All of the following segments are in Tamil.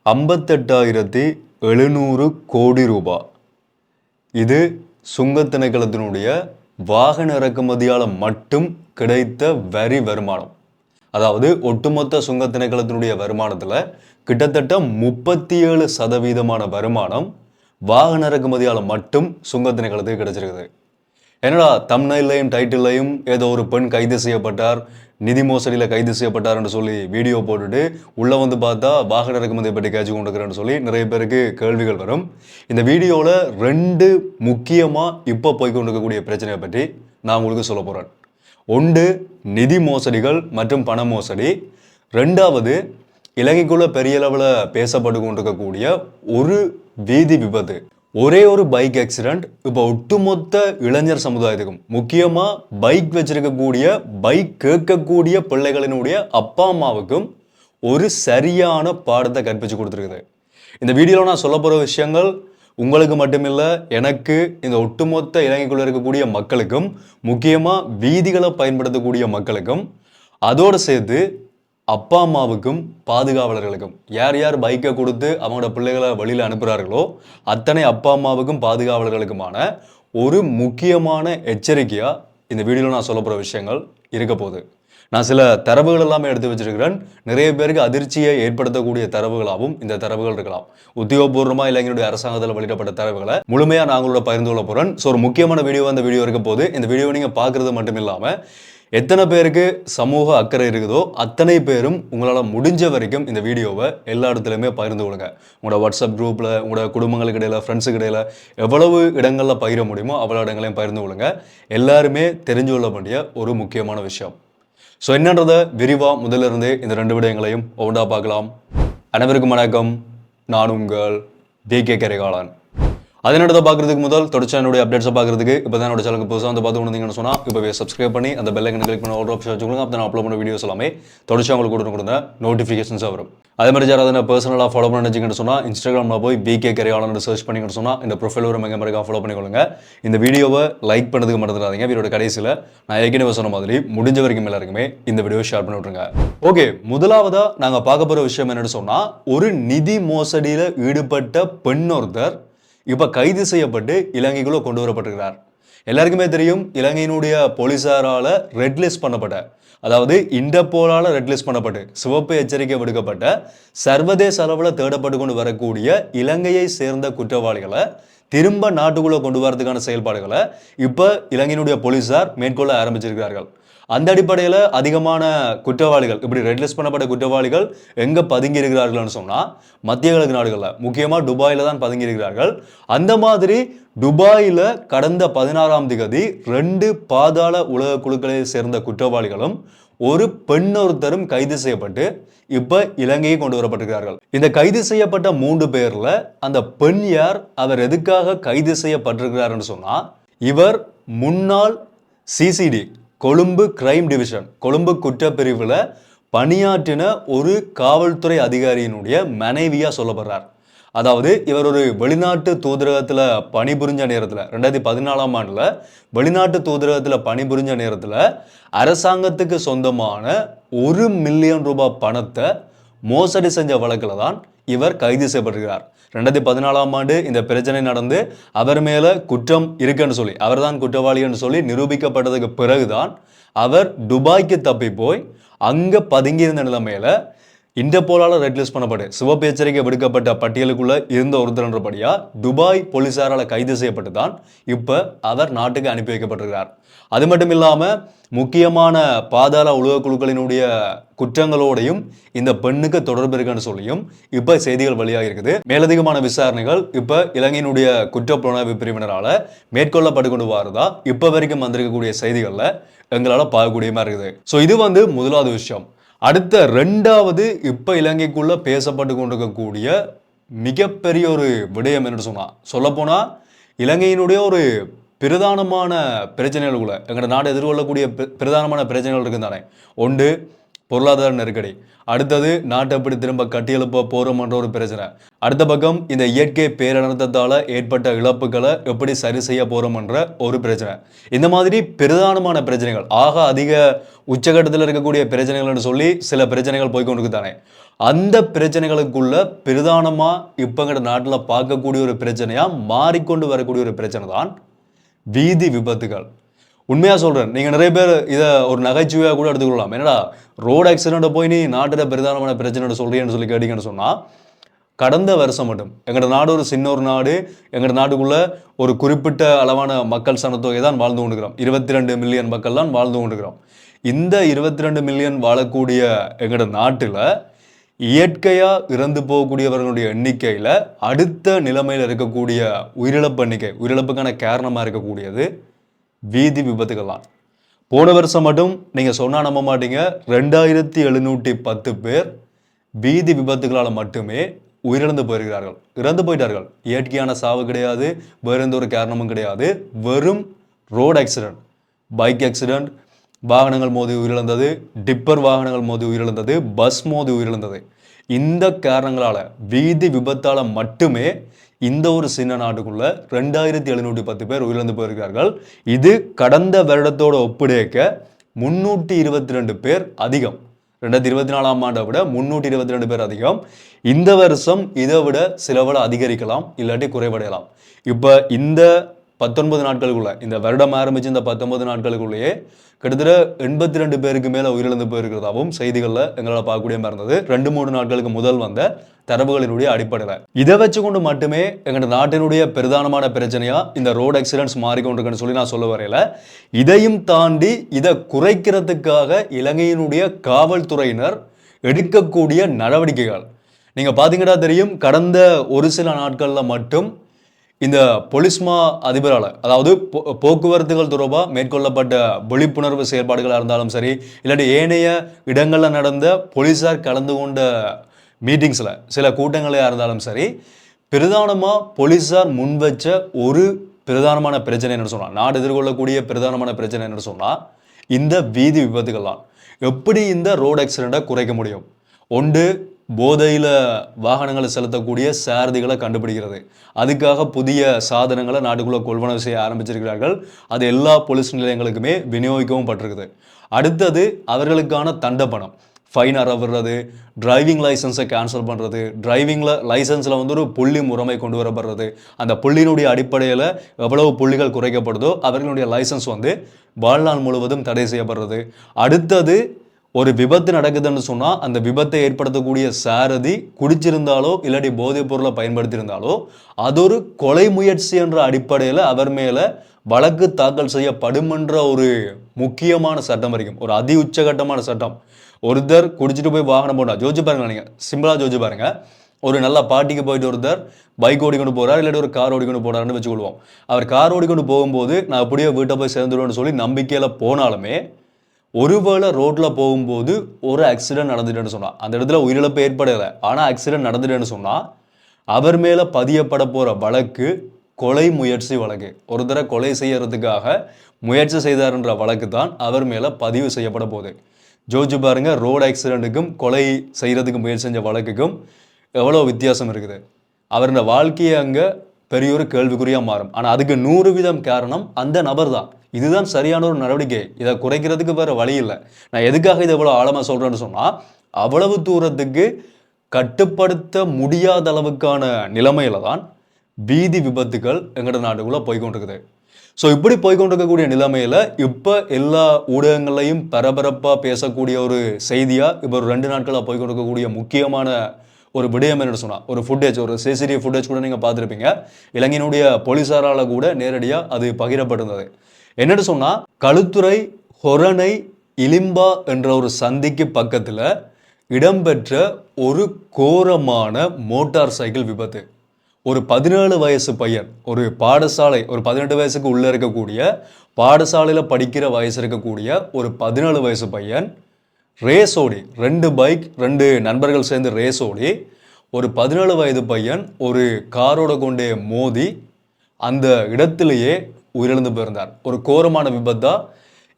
58,700 கோடி ரூபாய். இது சுங்கத் திணைக்களத்தினுடைய வாகன இறக்குமதியால் மட்டும் கிடைத்த வரி வருமானம். அதாவது ஒட்டுமொத்த சுங்கத் திணைக்களத்தினுடைய வருமானத்தில் கிட்டத்தட்ட 37% வருமானம் வாகன இறக்குமதியால் மட்டும் சுங்கத் திணைக்களத்துக்கு கிடைச்சிருக்குது. என்னடா தம்ப்நெயில்லையும் டைட்டில்லையும் ஏதோ ஒரு பெண் கைது செய்யப்பட்டார், நிதி மோசடியில் கைது செய்யப்பட்டார்னு சொல்லி வீடியோ போட்டுட்டு உள்ளே வந்து பார்த்தா வாகன இறக்குமதியை பற்றி கேட்சி கொண்டிருக்கிறேன்னு சொல்லி நிறைய பேருக்கு கேள்விகள் வரும். இந்த வீடியோவில் 2 முக்கியமாக இப்போ போய்கொண்டிருக்கக்கூடிய பிரச்சனையை பற்றி நான் உங்களுக்கு சொல்ல போகிறேன். ஒன்று நிதி மோசடிகள் மற்றும் பண மோசடி. 2வது இலங்கைக்குள்ள பெரிய அளவில் பேசப்பட்டு கொண்டிருக்கக்கூடிய ஒரு வீதி விபத்து. ஒரே ஒரு பைக் ஆக்சிடென்ட் இப்போ ஒட்டுமொத்த இளைஞர் சமுதாயத்துக்கும், முக்கியமாக பைக் வச்சிருக்கக்கூடிய பைக் கேட்கக்கூடிய பிள்ளைகளினுடைய அப்பா அம்மாவுக்கும் ஒரு சரியான பாடத்தை கற்பிச்சு கொடுத்துருக்குது. இந்த வீடியோவில் நான் சொல்ல போகிற விஷயங்கள் உங்களுக்கு மட்டுமில்லை, எனக்கு இந்த ஒட்டுமொத்த இலங்கைக்குள்ள இருக்கக்கூடிய மக்களுக்கும், முக்கியமாக வீதிகளை பயன்படுத்தக்கூடிய மக்களுக்கும், அதோடு சேர்த்து அப்பா அம்மாவுக்கும் பாதுகாவலர்களுக்கும், யார் யார் பைக்கை கொடுத்து அவங்களோட பிள்ளைகளை வழியில் அனுப்புகிறார்களோ அத்தனை அப்பா அம்மாவுக்கும் பாதுகாவலர்களுக்குமான ஒரு முக்கியமான எச்சரிக்கையாக இந்த வீடியோவில் நான் சொல்ல போகிற விஷயங்கள் இருக்க போகுது. நான் சில தரவுகள் எல்லாமே எடுத்து வச்சிருக்கிறேன். நிறைய பேருக்கு அதிர்ச்சியை ஏற்படுத்தக்கூடிய தரவுகளாகவும் இந்த தரவுகள் இருக்கலாம். உத்தியோகபூர்வமாக இளைஞருடைய அரசாங்கத்தில் வெளியிடப்பட்ட தரவுகளை முழுமையாக நாங்களோட பகிர்ந்து கொள்ள போகிறேன். ஸோ ஒரு முக்கியமான வீடியோ அந்த வீடியோ இருக்க போது இந்த வீடியோ நீங்கள் பார்க்குறது மட்டும் இல்லாமல் எத்தனை பேருக்கு சமூக அக்கறை இருக்குதோ அத்தனை பேரும் உங்களால் முடிஞ்ச வரைக்கும் இந்த வீடியோவை எல்லா இடத்துலையுமே பகிர்ந்து கொள்ளுங்க. உங்களோட வாட்ஸ்அப் குரூப்பில், உங்களோட குடும்பங்களுக்கு இடையில், ஃப்ரெண்ட்ஸுக்கு இடையில் எவ்வளவு இடங்களில் பகிர முடியுமோ அவ்வளோ இடங்களையும் பகிர்ந்து கொள்ளுங்க. எல்லாருமே தெரிஞ்சு கொள்ள வேண்டிய ஒரு முக்கியமான விஷயம். ஸோ என்னன்றதை விரிவாக முதலிருந்து இந்த 2 விடயங்களையும் ஒவ்வொன்றா பார்க்கலாம். அனைவருக்கும் வணக்கம். நான் உங்கள் BK கரிகாலன். அதனோட பார்க்குறதுக்கு முதல் தொடர்ச்சி என்னுடைய அப்டேட்ஸை பார்க்குறதுக்கு இப்போ தான் என்னோட சேனலுக்கு புதுசாக வந்து பார்த்து கொண்டீங்கன்னு சொன்னால் இப்போவே சப்ஸ்கிரைப் பண்ணி அந்த பெல் ஐக்கனை கிளிக் பண்ணி ஆல் ஆப்ஷன் வச்சுக்கோங்க. அப்போ நான் அப்லோட் பண்ண வீடியோஸ் எல்லாமே தொடர்ச்சி உங்களுக்கு கொடுங்க நோட்டிஃபிகேஷன்ஸாக வரும். அதே மாதிரி யாராவது என்ன பர்சனலாக ஃபாலோ பண்ண நினச்சிங்கன்னு சொன்னால் இன்ஸ்டாகிராமில் போய் BK கரிகாலன் சர்ச் பண்ணிங்கன்னு சொன்னால் இந்த ப்ரொஃபைல் ஒரு மெகமரிக்காக ஃபாலோ பண்ணிக்கொள்ளுங்க. இந்த வீடியோவை லைக் பண்ணதுக்கு மறந்துடாதீங்க. வீடியோட கடைசியில் நான் ஏற்கனவே சொன்ன மாதிரி முடிஞ்ச வரைக்கும் எல்லாருக்குமே இந்த வீடியோ ஷேர் பண்ணி விட்ருங்க. ஓகே, முதலாவதாக நாங்கள் பார்க்க போகிற விஷயம் என்னென்னு சொன்னால், ஒரு நிதி மோசடியில் ஈடுபட்ட பெண் ஒருத்தர் இப்போ கைது செய்யப்பட்டு இலங்கைக்குள்ள கொண்டு வரப்பட்டிருக்கிறார். எல்லாருக்குமே தெரியும், இலங்கையினுடைய போலீசாரால் ரெட் லிஸ்ட் பண்ணப்பட்ட, அதாவது இன்டர்போலால் ரெட் லிஸ்ட் பண்ணப்பட்டு சிவப்பு எச்சரிக்கை விடுக்கப்பட்ட, சர்வதேச அளவில் தேடப்பட்டு கொண்டு வரக்கூடிய இலங்கையை சேர்ந்த குற்றவாளிகளை திரும்ப நாட்டுக்குள்ளே கொண்டு வரதுக்கான செயல்பாடுகளை இப்போ இலங்கையினுடைய போலீசார் மேற்கொள்ள ஆரம்பிச்சிருக்கிறார்கள். அந்த அடிப்படையில் அதிகமான குற்றவாளிகள், இப்படி ரெட் லிஸ்ட் பண்ணப்பட்ட குற்றவாளிகள் எங்கே பதுங்கி இருக்கிறார்கள்னு சொன்னால் மத்திய கிழக்கு நாடுகளில், முக்கியமாக துபாயில் தான் பதுங்கி இருக்கிறார்கள். அந்த மாதிரி துபாயில் கடந்த 16ஆம் தேதி 2 பாதாள உலக குழுக்களை சேர்ந்த குற்றவாளிகளும் ஒரு பெண் ஒருத்தரும் கைது செய்யப்பட்டு இப்போ இலங்கையை கொண்டு வரப்பட்டிருக்கிறார்கள். இந்த கைது செய்யப்பட்ட 3 பேரில் அந்த பெண் யார், அவர் எதுக்காக கைது செய்யப்பட்டிருக்கிறார்னு சொன்னால், இவர் முன்னாள் CCD Colombo crime division, Colombo குற்றப்பிரிவில் பணியாற்றின ஒரு காவல்துறை அதிகாரியினுடைய மனைவியாக சொல்லப்படுறார். அதாவது இவர் ஒரு வெளிநாட்டு தூதரகத்தில் பணிபுரிஞ்ச நேரத்தில் 2014ஆம் ஆண்டில் வெளிநாட்டு தூதரகத்தில் பணிபுரிஞ்ச நேரத்தில் அரசாங்கத்துக்கு சொந்தமான 1 மில்லியன் ரூபாய் பணத்தை மோசடி செஞ்ச வழக்கில் தான் இவர் கைது செய்யப்பட்டிருக்கிறார். 2014ஆம் ஆண்டு இந்த பிரச்சனை நடந்து அவர் மேலே குற்றம் இருக்குன்னு சொல்லி, அவர் தான் குற்றவாளின்னு சொல்லி நிரூபிக்கப்பட்டதுக்கு பிறகுதான் அவர் துபாய்க்கு தப்பி போய் அங்கே பதுங்கியிருந்த நிலைமையில இன்டர்போலால் ரெட் லிஸ்ட் பண்ணப்பட்டு சிவப்பு எச்சரிக்கை விடுக்கப்பட்ட பட்டியலுக்குள்ள இருந்த ஒருத்தரன்றபடியா துபாய் போலீசாரால் கைது செய்யப்பட்டு தான் இப்போ அவர் நாட்டுக்கு அனுப்பி வைக்கப்பட்டிருக்கிறார். அது மட்டும் இல்லாமல் முக்கியமான பாதாள உலக குழுக்களினுடைய குற்றங்களோடையும் இந்த பெண்ணுக்கு தொடர்பு இருக்குன்னு சொல்லியும் இப்போ செய்திகள் வெளியாக இருக்குது. மேலதிகமான விசாரணைகள் இப்போ இலங்கையினுடைய குற்றப்புலனாய்வு பிரிவினரால் மேற்கொள்ளப்பட்டு கொண்டு வரதா இப்போ வரைக்கும் வந்திருக்கக்கூடிய செய்திகளில் எங்களால் பார்க்கக்கூடியமா இருக்குது. ஸோ இது முதலாவது விஷயம். அடுத்த 2வது இப்போ இலங்கைக்குள்ள பேசப்பட்டு கொண்டிருக்கக்கூடிய மிகப்பெரிய ஒரு விடயம் என்று சொல்லப்போனால் இலங்கையினுடைய ஒரு பிரதானமான பிரச்சனைகளுக்குள்ள எங்களோட நாடு எதிர்கொள்ளக்கூடிய பிரதானமான பிரச்சனைகள் இருக்குது தானே. ஒன்று பொருளாதார நெருக்கடி, அடுத்தது நாட்டை எப்படி திரும்ப கட்டியெழுப்ப போறோம்ன்ற ஒரு பிரச்சனை, அடுத்த பக்கம் இந்த இயற்கை பேரனர்த்தத்தால் ஏற்பட்ட இழப்புகளை எப்படி சரி செய்ய போறோம்ன்ற ஒரு பிரச்சனை. இந்த மாதிரி பிரதானமான பிரச்சனைகள், ஆக அதிக உச்சகட்டத்தில் இருக்கக்கூடிய பிரச்சனைகள்னு சொல்லி சில பிரச்சனைகள் போய்கொண்டு தானே, அந்த பிரச்சனைகளுக்குள்ள பிரதானமா இப்ப எங்க நாட்டில் பார்க்கக்கூடிய ஒரு பிரச்சனையா மாறிக்கொண்டு வரக்கூடிய ஒரு பிரச்சனை தான் வீதி விபத்துகள். உண்மையா சொல்றேன், நீங்க நிறைய பேர் இதை ஒரு நகைச்சுவையாக கூட எடுத்துக்கொள்ளலாம். என்னடா ரோடு ஆக்சிடென்ட்டை போய் நீ நாட்டில் பிரதானமான பிரச்சனை சொல்றீங்கன்னு சொல்லி கேட்டீங்கன்னு சொன்னா, கடந்த வருஷம் மட்டும் எங்களோட நாடு ஒரு சின்ன ஒரு நாடு, எங்களோட நாட்டுக்குள்ள ஒரு குறிப்பிட்ட அளவான மக்கள் சனத்தொகை தான் வாழ்ந்து கொண்டுக்கிறோம். 22 மில்லியன் மக்கள் தான் வாழ்ந்து கொண்டுக்கிறோம். இந்த 22 மில்லியன் வாழக்கூடிய எங்களோட நாட்டில் இயற்கையா இறந்து போகக்கூடியவர்களுடைய எண்ணிக்கையில அடுத்த நிலைமையில் இருக்கக்கூடிய உயிரிழப்பு எண்ணிக்கை, உயிரிழப்புக்கான காரணமா இருக்கக்கூடியது வீதி விபத்துகள் தான். போன வருஷம் மட்டும் நீங்க சொன்னா நம்ப மாட்டீங்க, 2710 பேர் வீதி விபத்துகளால் மட்டுமே உயிரிழந்து போயிருக்கிறார்கள், இறந்து போயிட்டார்கள். இயற்கையான சாவு கிடையாது, வேற எந்த ஒரு காரணமும் கிடையாது, வெறும் ரோடு ஆக்சிடென்ட், பைக் ஆக்சிடென்ட், வாகனங்கள் மோதி உயிரிழந்தது, டிப்பர் வாகனங்கள் மோதி உயிரிழந்தது, பஸ் மோதி உயிரிழந்தது. இந்த காரணங்களால வீதி விபத்தால மட்டுமே இந்த ஒரு சின்ன நாட்டுக்குள்ள 2710 பேர் உயிரிழந்து போயிருக்கிறார்கள். இது கடந்த வருடத்தோட ஒப்பிடைக்க 322 பேர் அதிகம். 2024ஆம் ஆண்டை விட 322 பேர் அதிகம். இந்த வருஷம் இதை விட சிலவள அதிகரிக்கலாம், இல்லாட்டி குறைவடையலாம். இப்போ இந்த 19 நாட்களுக்குள்ள, இந்த வருடம் ஆரம்பிச்சு இந்த 19 நாட்களுக்குள்ளேயே கிட்டத்தட்ட 82 பேருக்கு மேல உயிரிழந்து போயிருக்கிறதாகவும் செய்திகளில் எங்களால் பார்க்கக்கூடிய மாதிரி இருந்தது. 2-3 நாட்களுக்கு முதல் வந்த தரவுகளினுடைய அடிப்படையில். இதை வச்சு கொண்டு மட்டுமே எங்களோட நாட்டினுடைய பிரதானமான பிரச்சனையா இந்த ரோடு ஆக்சிடென்ட்ஸ் மாறிக்கொண்டிருக்குன்னு சொல்லி நான் சொல்ல வரையில, இதையும் தாண்டி இதை குறைக்கிறதுக்காக இலங்கையினுடைய காவல்துறையினர் எடுக்கக்கூடிய நடவடிக்கைகள் நீங்க பாத்தீங்கன்னா தெரியும். கடந்த ஒரு சில நாட்கள்ல மட்டும் இந்த பொலிஸ்மா அதிபரால், அதாவது போக்குவரத்துகள் தொடர்பாக மேற்கொள்ளப்பட்ட விழிப்புணர்வு செயல்பாடுகளாக இருந்தாலும் சரி, இல்லாட்டி ஏனைய இடங்களில் நடந்த போலீஸார் கலந்து கொண்ட மீட்டிங்ஸில் சில கூட்டங்களாக இருந்தாலும் சரி, பிரதானமாக போலீஸார் முன்வச்ச ஒரு பிரதானமான பிரச்சனை என்ன சொன்னால், நாடு எதிர்கொள்ளக்கூடிய பிரதானமான பிரச்சனை என்ன சொன்னால், இந்த வீதி விபத்துகள் தான். எப்படி இந்த ரோடு ஆக்சிடெண்ட்டை குறைக்க முடியும்? ஒன்று, போதையில் வாகனங்களை செலுத்தக்கூடிய சாரதிகளை கண்டுபிடிக்கிறது. அதுக்காக புதிய சாதனங்களை நாட்டுக்குள்ளே கொள்வனவு செய்ய ஆரம்பிச்சிருக்கிறார்கள். அது எல்லா போலீஸ் நிலையங்களுக்குமே விநியோகிக்கவும் பட்டிருக்குது. அடுத்தது அவர்களுக்கான தண்டப்பணம், ஃபைன் அறவிடுறது, டிரைவிங் லைசன்ஸை கேன்சல் பண்ணுறது, லைசன்ஸில் ஒரு புள்ளி முறைமை கொண்டு வரப்படுறது. அந்த புள்ளியினுடைய அடிப்படையில் எவ்வளவு புள்ளிகள் குறைக்கப்படுதோ அவர்களுடைய லைசன்ஸ் வாழ்நாள் முழுவதும் தடை செய்யப்படுறது. அடுத்தது, ஒரு விபத்து நடக்குதுன்னு சொன்னால் அந்த விபத்தை ஏற்படுத்தக்கூடிய சாரதி குடிச்சிருந்தாலோ இல்லாட்டி போதைப் பொருளை பயன்படுத்தியிருந்தாலோ அது ஒரு கொலை முயற்சி என்ற அடிப்படையில் அவர் மேலே வழக்கு தாக்கல் செய்யப்படும் என்ற ஒரு முக்கியமான சட்டம் வரைக்கும், ஒரு அதி உச்சகட்டமான சட்டம். ஒருத்தர் குடிச்சிட்டு போய் வாகனம் போட்டா, ஜோதிச்சு பாருங்க, நீங்கள் சிம்பிளாக ஜோதிச்சு பாருங்க, ஒரு நல்ல பார்ட்டிக்கு போயிட்டு ஒருத்தர் பைக் ஓடிக்கொண்டு போகிறார், இல்லாட்டி ஒரு கார் ஓடிக்கொண்டு போகிறாருன்னு வச்சுக்கொள்வோம். அவர் கார் ஓடிக்கொண்டு போகும்போது நான் அப்படியே வீட்டை போய் சேர்ந்துடுவேன்னு சொல்லி நம்பிக்கையில் போனாலுமே, ஒருவேளை ரோட்டில் போகும்போது ஒரு ஆக்சிடென்ட் நடந்துட்டேன்னு சொன்னால், அந்த இடத்துல உயிரிழப்பு ஏற்படலை, ஆனால் ஆக்சிடென்ட் நடந்துட்டேன்னு சொன்னால் அவர் மேலே பதியப்பட போகிற வழக்கு கொலை முயற்சி வழக்கு. ஒருத்தரை கொலை செய்யறதுக்காக முயற்சி செய்தார்ன்ற வழக்கு தான் அவர் மேலே பதிவு செய்யப்பட போகுது. ஜோதிச்சு பாருங்க, ரோடு ஆக்சிடென்ட்டுக்கும் கொலை செய்கிறதுக்கு முயற்சி செஞ்ச வழக்குக்கும் எவ்வளோ வித்தியாசம் இருக்குது. அவரோட வாழ்க்கையை அங்கே பெரிய ஒரு கேள்விக்குறியாக மாறும். ஆனால் அதுக்கு 100% காரணம் அந்த நபர் தான். இதுதான் சரியான ஒரு நடவடிக்கை. இதை குறைக்கிறதுக்கு வேறு வழி இல்லை. நான் எதுக்காக இதை எவ்வளோ ஆழமாக சொல்கிறேன்னு சொன்னால், அவ்வளவு தூரத்துக்கு கட்டுப்படுத்த முடியாத அளவுக்கான நிலைமையில தான் வீதி விபத்துகள் எங்களோட நாட்டுக்குள்ளே போய்கொண்டிருக்குது. ஸோ இப்படி போய்கொண்டிருக்கக்கூடிய நிலைமையில் இப்போ எல்லா ஊடகங்களையும் பரபரப்பாக பேசக்கூடிய ஒரு செய்தியாக இப்போ ஒரு 2 நாட்களாக போய்கொண்டிருக்கக்கூடிய முக்கியமான ஒரு விடயம் என்னன்னு சொன்னால், ஒரு ஃபுட்டேஜ், ஒரு சிசிடிவி ஃபுட்டேஜ் கூட நீங்கள் பார்த்துருப்பீங்க. இலங்கையினுடைய போலீஸாரால் கூட நேரடியாக அது பகிரப்பட்டிருந்தது. என்னென்னு சொன்னால், களுத்துறை ஹொரணை இலிம்பா என்ற ஒரு சந்திக்கு பக்கத்தில் இடம்பெற்ற ஒரு கோரமான மோட்டார் சைக்கிள் விபத்து. ஒரு 17 வயசு பையன், ஒரு பாடசாலை, ஒரு 18 வயசுக்கு உள்ளே இருக்கக்கூடிய பாடசாலையில் படிக்கிற வயசு இருக்கக்கூடிய ஒரு 17 வயசு பையன் ரேஸ் ஓடி, 2 பைக் 2 நண்பர்கள் சேர்ந்து ரேஸ் ஓடி ஒரு 17 வயது பையன் ஒரு காரோட கொண்டே மோதி அந்த இடத்திலேயே உயிரிழந்து போயிருந்தார். ஒரு கோரமான விபத்தா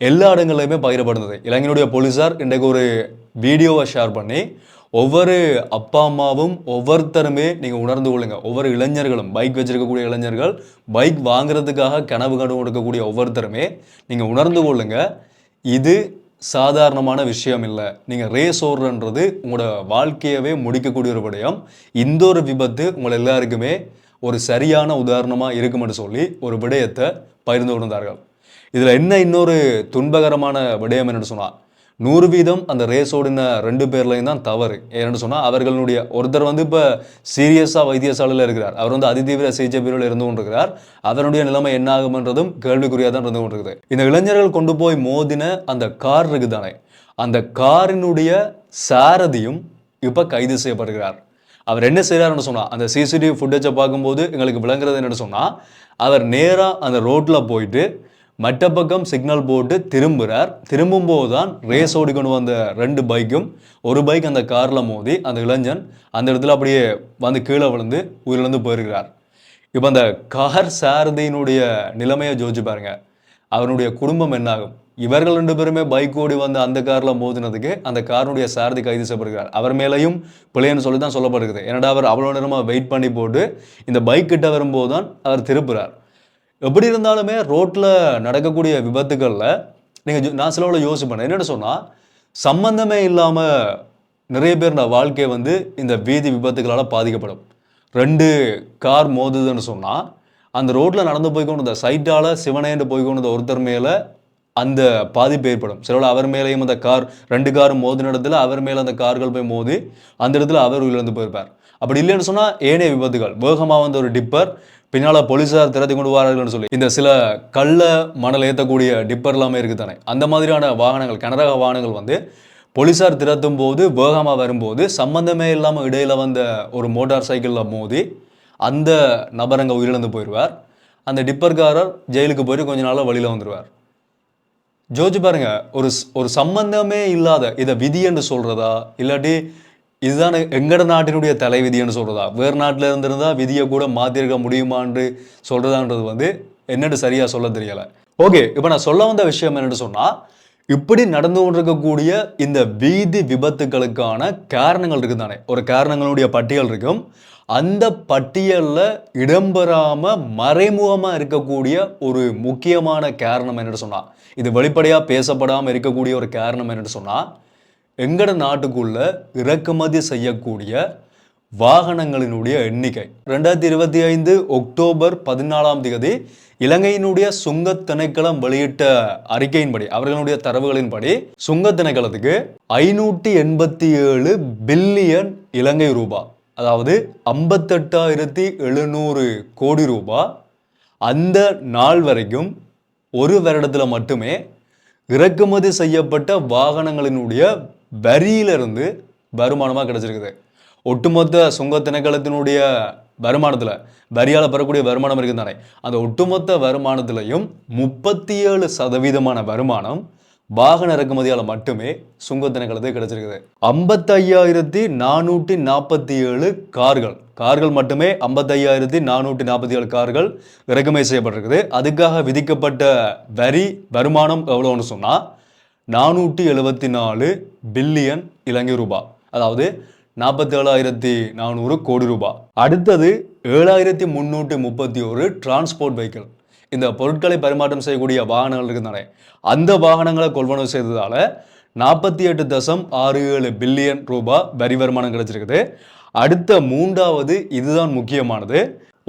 எல்லா இடங்கள்லையுமே பகிரப்படுந்தது. இலங்கையினுடைய போலீசார் இன்றைக்கு ஒரு வீடியோவை ஷேர் பண்ணி ஒவ்வொரு அப்பா அம்மாவும் ஒவ்வொருத்தருமே நீங்கள் உணர்ந்து கொள்ளுங்க. ஒவ்வொரு இளைஞர்களும் பைக் வச்சிருக்கக்கூடிய இளைஞர்கள் பைக் வாங்குறதுக்காக கனவு கண்டு கொடுக்கக்கூடிய ஒவ்வொருத்தருமே நீங்கள் உணர்ந்து கொள்ளுங்க. இது சாதாரணமான விஷயம் இல்லை. நீங்கள் ரேஸ் ஓடுறன்றது உங்களோட வாழ்க்கையவே முடிக்கக்கூடிய ஒரு விடயம். இந்த ஒரு விபத்து உங்களை எல்லாருக்குமே ஒரு சரியான உதாரணமாக இருக்குமென்று சொல்லி ஒரு விடயத்தை பகிர்ந்து கொண்டார்கள். இதில் என்ன இன்னொரு துன்பகரமான விடயம் என்னென்னு சொன்னால் 100% அந்த ரேஸ் ஓடின 2 பேர்லையும் தான் தவறு. ஏன்னு சொன்னால் அவர்களுடைய ஒருத்தர் இப்போ சீரியஸாக வைத்தியசாலையில் இருக்கிறார். அவர் அதிதீவிர சிகிச்சை பிரிவில் இருந்து கொண்டிருக்கிறார். அவருடைய நிலைமை என்ன ஆகும்ன்றதும் கேள்விக்குறியாக தான் இருந்து கொண்டிருக்குது. இந்த இளைஞர்கள் கொண்டு போய் மோதின அந்த கார் இருக்குதானே, அந்த காரினுடைய சாரதியும் இப்போ கைது செய்யப்படுகிறார். அவர் என்ன செய்கிறாருன்னு சொன்னால் அந்த சிசிடிவி ஃபுட்டேஜை பார்க்கும்போது எங்களுக்கு விளங்குறது என்னென்னு சொன்னால் அவர் நேராக அந்த ரோட்டில் போயிட்டு மற்ற பக்கம் சிக்னல் போட்டு திரும்புகிறார். திரும்பும்போது தான் ரேஸ் ஓடிக்கொண்டு வந்த 2 பைக்கும் ஒரு பைக் அந்த காரில் மோதி அந்த இளைஞன் அந்த இடத்துல அப்படியே கீழே விழுந்து உயிரிழந்து போயிருக்கிறார். இப்போ அந்த கார் சாரதியினுடைய நிலைமையை யோசிச்சு பாருங்க. அவனுடைய குடும்பம் என்னாகும்? இவர்கள் 2 பேருமே பைக் ஓடி வந்து அந்த காரில் மோதினதுக்கு அந்த காரனுடைய சாரதி கைது செய்யப்படுகிறார். அவர் மேலேயும் பிள்ளைன்னு சொல்லி தான் சொல்லப்படுகிறது. ஏன்னா அவர் அவ்வளோ நேரமாக வெயிட் பண்ணி போட்டு இந்த பைக் கிட்ட வரும்போது தான் அவர் திருப்புறார். எப்படி இருந்தாலுமே ரோட்டில் நடக்கக்கூடிய விபத்துக்களில் நான் சிலவளை யோசிப்பேன். என்னென்னு சொன்னால் சம்பந்தமே இல்லாமல் நிறைய பேர் வாழ்க்கை இந்த வீதி விபத்துகளால் பாதிக்கப்படும். 2 கார் மோதுதுன்னு சொன்னால் அந்த ரோட்டில் நடந்து போய்க்கொண்டு இந்த சைட்டால் சிவனேண்டு போய்க்கொண்டு ஒருத்தர் மேலே அந்த பாதிப்பு ஏற்படும். சிலவளை அவர் மேலேயும் அந்த கார் 2 காரும் மோதின இடத்துல அவர் மேலே அந்த கார்கள் போய் மோதி அந்த இடத்துல அவர் உயிரிழந்து போயிருப்பார். அப்படி இல்லைன்னு சொன்னால் ஏனைய விபத்துகள் வேகமாக ஒரு டிப்பர் பின்னால் போலீஸார் திறத்தி கொண்டு வரார்கள்னு சொல்லி இந்த சில கள்ள மணல் ஏற்றக்கூடிய டிப்பர் எல்லாமே இருக்குது தானே, அந்த மாதிரியான வாகனங்கள் கனரக வாகனங்கள் போலீஸார் திறத்தும் போது வேகமாக வரும்போது சம்பந்தமே இல்லாமல் இடையில வந்த ஒரு மோட்டார் சைக்கிளில் மோதி அந்த நபர் அங்கே உயிரிழந்து போயிடுவார். அந்த டிப்பர்காரர் ஜெயிலுக்கு போயிட்டு கொஞ்ச நாளில் வழியில் வந்துடுவார். ஜோதிச்சு பாருங்க, ஒரு சம்பந்தமே இல்லாத இதை விதி என்று சொல்றதா இல்லாட்டி இதுதான் எங்கட நாட்டினுடைய தலைவிதின்னு சொல்றதா, வேறு நாட்டில் இருந்திருந்தா விதியை கூட மாற்றிருக்க முடியுமான்னு சொல்றதான்றது என்னட்டு சரியா சொல்ல தெரியலை. ஓகே, இப்போ நான் சொல்ல வந்த விஷயம் என்னன்னு சொன்னால் இப்படி நடந்து கொண்டிருக்கக்கூடிய இந்த வீதி விபத்துக்களுக்கான காரணங்கள் இருக்குது தானே, ஒரு காரணங்களுடைய பட்டியல் இருக்கும். அந்த பட்டியலில் இடம்பெறாமல் மறைமுகமாக இருக்கக்கூடிய ஒரு முக்கியமான காரணம் என்னன்னு சொன்னால், இது வெளிப்படையாக பேசப்படாமல் இருக்கக்கூடிய ஒரு காரணம் என்னன்னு சொன்னால் எங்கட நாட்டுக்குள்ள இறக்குமதி செய்யக்கூடிய வாகனங்களினுடைய எண்ணிக்கை 2025 அக்டோபர் 14 இலங்கையினுடைய சுங்க திணைக்களம் வெளியிட்ட அறிக்கையின்படி, அவர்களுடைய தரவுகளின்படி சுங்க திணைக்களத்துக்கு 587 பில்லியன் இலங்கை ரூபாய், அதாவது 58,700 கோடி ரூபாய் அந்த நாள் வரைக்கும் ஒரு வருடத்தில் மட்டுமே இறக்குமதி செய்யப்பட்ட வாகனங்களினுடைய வரியிலிருந்து வருமானமாக கிடைச்சிருக்குது. ஒட்டுமொத்த சுங்க திணைக்களத்தினுடைய வருமானத்தில் வரியால் பெறக்கூடிய வருமானம் இருக்குது தானே, அந்த ஒட்டுமொத்த வருமானத்திலையும் 37% வருமானம் வாகன இறக்குமதியால் மட்டுமே சுங்க திணைக்களத்துக்கு கிடைச்சிருக்குது. 55,447 கார்கள் மட்டுமே 55,447 கார்கள் இறக்குமதி செய்யப்பட்டிருக்குது. அதுக்காக விதிக்கப்பட்ட வரி வருமானம் எவ்வளோன்னு சொன்னால் 474 பில்லியன் இலங்கை ரூபாய், அதாவது 47,400 கோடி ரூபாய். அடுத்தது 7,331 டிரான்ஸ்போர்ட் வெஹிக்கிள், இந்த பொருட்களை பரிமாற்றம் செய்யக்கூடிய வாகனங்கள் இருக்குதானே, அந்த வாகனங்களை கொள்வனவு செய்ததால 48.67 பில்லியன் ரூபாய் வரி வருமானம் கிடைச்சிருக்குது. அடுத்த 3வது இதுதான் முக்கியமானது,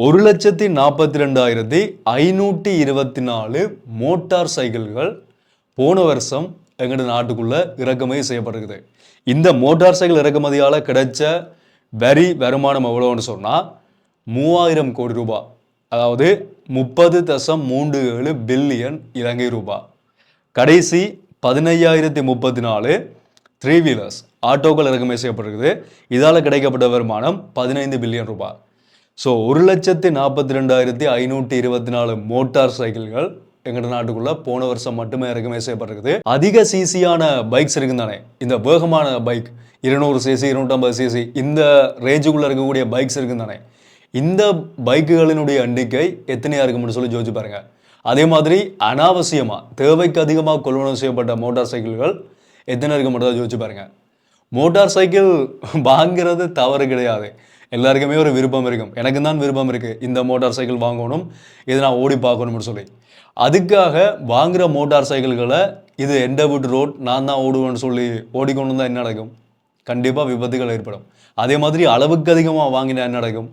1,42,524 மோட்டார் சைக்கிள்கள் போன வருஷம் எங்களோட நாட்டுக்குள்ள இறக்குமதி செய்யப்பட்டிருக்குது. இந்த மோட்டார் சைக்கிள் இறக்குமதியால் கிடைச்ச வரி வருமானம் எவ்வளோன்னு சொன்னால் 3000 கோடி ரூபாய், அதாவது 30.37 பில்லியன் இலங்கை ரூபாய். கடைசி 15,034 3 வீலர்ஸ் ஆட்டோக்கள் இறக்குமதி செய்யப்பட்டிருக்குது. இதால் கிடைக்கப்பட்ட வருமானம் 15 பில்லியன் ரூபாய். ஸோ 1,42,524 மோட்டார் சைக்கிள்கள் எங்கட நாட்டுக்குள்ள போன வருஷம் மட்டுமே இறக்குமதி செய்யப்பட்டிருக்குது. அதிக சிசியான பைக்ஸ் இருக்கு தானே, இந்த வேகமான பைக் 200 சிசி 250 சிசி இந்த ரேஞ்சுக்குள்ள இருக்கக்கூடிய பைக்ஸ் இருக்கு தானே, இந்த பைக்குகளினுடைய எண்ணிக்கை எத்தனையா இருக்கும்னு சொல்லி யோசிச்சு பாருங்க. அதே மாதிரி அனாவசியமா தேவைக்கு அதிகமாக கொள்வனவு செய்யப்பட்ட மோட்டார் சைக்கிள்கள் எத்தனை இருக்க மட்டும் யோசிச்சு பாருங்க. மோட்டார் சைக்கிள் வாங்குறது தவறு கிடையாது. எல்லாருக்குமே ஒரு விருப்பம் இருக்கும். எனக்கு தான் விருப்பம் இருக்குது, இந்த மோட்டார் சைக்கிள் வாங்கணும், இதை நான் ஓடி பார்க்கணும்னு சொல்லி. அதுக்காக வாங்குகிற மோட்டார் சைக்கிள்களை இது எந்த வீட்டு ரோட், நான் தான் ஓடுவேன்னு சொல்லி ஓடிக்கொண்டு தான் என்ன நடக்கும்? கண்டிப்பாக விபத்துகள் ஏற்படும். அதே மாதிரி அளவுக்கு அதிகமாக வாங்கினா என்ன நடக்கும்?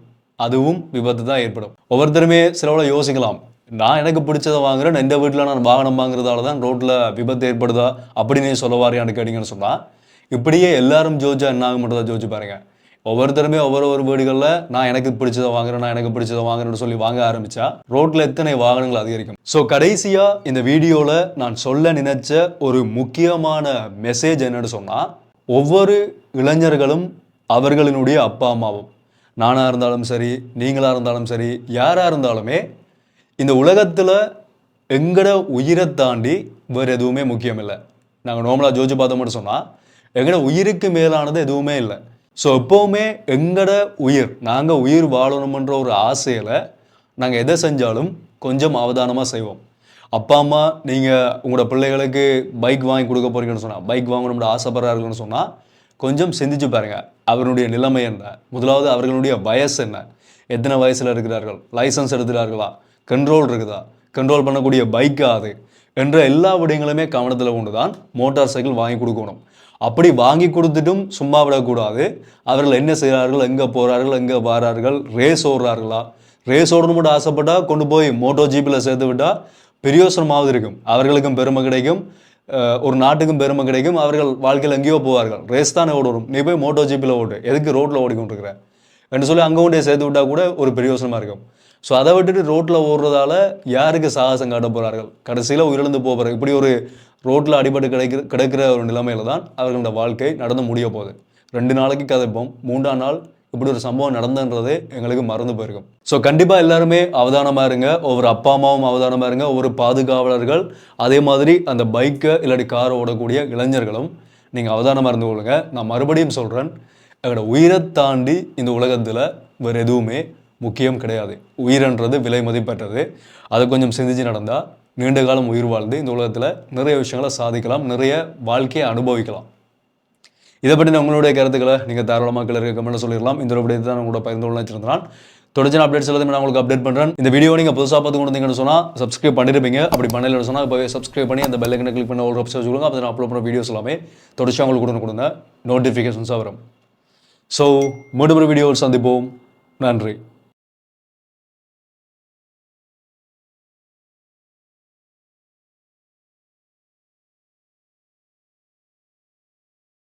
அதுவும் விபத்து தான் ஏற்படும். ஒவ்வொருத்தருமே சிலவளை யோசிக்கலாம், நான் எனக்கு பிடிச்சதை வாங்குறேன், எந்த வீட்டில் நான் வாகனம் வாங்குறதால தான் ரோட்டில் விபத்து ஏற்படுதா அப்படின்னு சொல்ல வாரியான்னு கேட்டிங்கன்னு சொன்னால், இப்படியே எல்லாரும் ஜோதிச்சா என்ன ஆக மட்டும் தான் ஜோதிச்சு பாருங்க. ஒவ்வொருத்தருமே ஒவ்வொரு வீடுகளில் நான் எனக்கு பிடிச்சதை வாங்குறேன், நான் எனக்கு பிடிச்சதை வாங்குறேன்னு சொல்லி வாங்க ஆரம்பித்தா ரோட்டில் எத்தனை வாகனங்கள் அதிகரிக்கும். ஸோ கடைசியாக இந்த வீடியோவில் நான் சொல்ல நினைச்ச ஒரு முக்கியமான மெசேஜ் என்னன்னு சொன்னால், ஒவ்வொரு இளைஞர்களும் அவர்களினுடைய அப்பா அம்மாவும், நானாக இருந்தாலும் சரி, நீங்களாக இருந்தாலும் சரி, யாராக இருந்தாலுமே இந்த உலகத்தில் எங்கட உயிரை தாண்டி வேறு எதுவுமே முக்கியம் இல்லை. நாங்கள் நார்மலாக ஜோதிச்சு பார்த்தோம்னு சொன்னால் எங்கட உயிருக்கு மேலானது எதுவுமே இல்லை. ஸோ எப்போவுமே எங்கட உயிர், நாங்கள் உயிர் வாழணுமன்ற ஒரு ஆசையில் நாங்கள் எதை செஞ்சாலும் கொஞ்சம் அவதானமாக செய்வோம். அப்பா அம்மா நீங்கள் உங்களோட பிள்ளைகளுக்கு பைக் வாங்கி கொடுக்க போகிறீங்கன்னு சொன்னால், பைக் வாங்கணும்னு ஆசைப்படுறாருன்னு சொன்னால் கொஞ்சம் சிந்திச்சு பாருங்கள் அவர்களுடைய நிலைமை என்ன, முதலாவது அவர்களுடைய வயசு என்ன, எத்தனை வயசில் இருக்கிறார்கள், லைசன்ஸ் எடுத்துகிறார்களா, கண்ட்ரோல் இருக்குதா, கண்ட்ரோல் பண்ணக்கூடிய பைக்கா அது என்ற எல்லா விடயங்களுமே கவனத்தில் கொண்டு தான் மோட்டார் சைக்கிள் வாங்கி கொடுக்கணும். அப்படி வாங்கி கொடுத்துட்டும் சும்மா விடக்கூடாது. அவர்கள் என்ன செய்கிறார்கள், எங்கே போகிறார்கள், எங்கே வரார்கள், ரேஸ் ஓடுறார்களா, ரேஸ் ஓடணும் மட்டும் ஆசைப்பட்டால் கொண்டு போய் மோட்டோ ஜிபியில் சேர்த்து விட்டால் பிரயோசனமாவது இருக்கும், அவர்களுக்கும் பெருமை கிடைக்கும், ஒரு நாட்டுக்கும் பெருமை கிடைக்கும், அவர்கள் வாழ்க்கையில் எங்கேயோ போவார்கள். ரேஸ் தானே ஓடணும், நீ போய் மோட்டோ ஜிபியில் ஓடு, எதுக்கு ரோட்டில் ஓடிக்கொண்டிருக்கிற என்று சொல்லி அங்கே கொண்டே சேர்த்து விட்டால் கூட ஒரு பிரயோசனமாக இருக்கும். ஸோ அதை விட்டுட்டு ரோட்டில் ஓடுறதால யாருக்கு சாகசம் காட்ட போகிறார்கள், கடைசியில் உயிரிழந்து போகிறார்கள். இப்படி ஒரு ரோட்டில் அடிபட்டு கிடைக்கிற ஒரு நிலைமையில தான் அவர்களோட வாழ்க்கை நடந்து முடிய போகுது. 2 நாளைக்கு கதைப்போம், 3ஆம் நாள் இப்படி ஒரு சம்பவம் நடந்தன்றதே எங்களுக்கு மறந்து போயிருக்கும். ஸோ கண்டிப்பாக எல்லாருமே அவதானமாக இருங்க, ஒவ்வொரு அப்பா அம்மாவும் அவதானமாக இருங்க, ஒவ்வொரு பாதுகாவலர்கள், அதே மாதிரி அந்த பைக்கை இல்லாட்டி காரை ஓடக்கூடிய இளைஞர்களும் நீங்கள் அவதானமாக இருந்து கொள்ளுங்க. நான் மறுபடியும் சொல்கிறேன், எங்களோட உயிரை தாண்டி இந்த உலகத்தில் வேறு எதுவுமே முக்கியம் கிடையாது. உயிரன்றது விலை மதிப்பற்றது. அதை கொஞ்சம் சிந்திச்சு நடந்தால் நீண்ட காலம் உயிர் வாழ்ந்து இந்த உலகத்தில் நிறைய விஷயங்களை சாதிக்கலாம், நிறைய வாழ்க்கையை அனுபவிக்கலாம். இதை பற்றி உங்களுடைய கருத்துக்களை நீங்கள் தாராளமாக கீழே கமெண்ட்டில் சொல்லிடலாம். இந்த ஒரு விடயத்தை தான் உங்களோட பகிர்ந்து கொள்ள வச்சிருந்தான். தொடர்ச்சி அப்டேட்ஸ் எல்லாத்தையும் நான் உங்களுக்கு அப்டேட் பண்ணுறேன். இந்த வீடியோ நீங்கள் புதுசாக பார்த்து கொண்டு வந்தீங்கன்னு சொன்னால் சப்ஸ்கிரைப் பண்ணியிருப்பீங்க. அப்படி பண்ணலன்னு சொன்னால் இப்போவே சப்ஸ்கிரைப் பண்ணி அந்த பெல் ஐக்கனை கிளிக் பண்ண ஒரு ஆப்ஷன் வச்சுக்கோங்க. அப்போ நான் அப்லோட் பண்ணுற வீடியோஸ் எல்லாமே தொடர்ச்சி உங்களுக்கு கொடுங்க நோட்டிஃபிகேஷன்ஸாக வரும். ஸோ மீண்டும் ஒரு வீடியோவில் சந்திப்போம். நன்றி.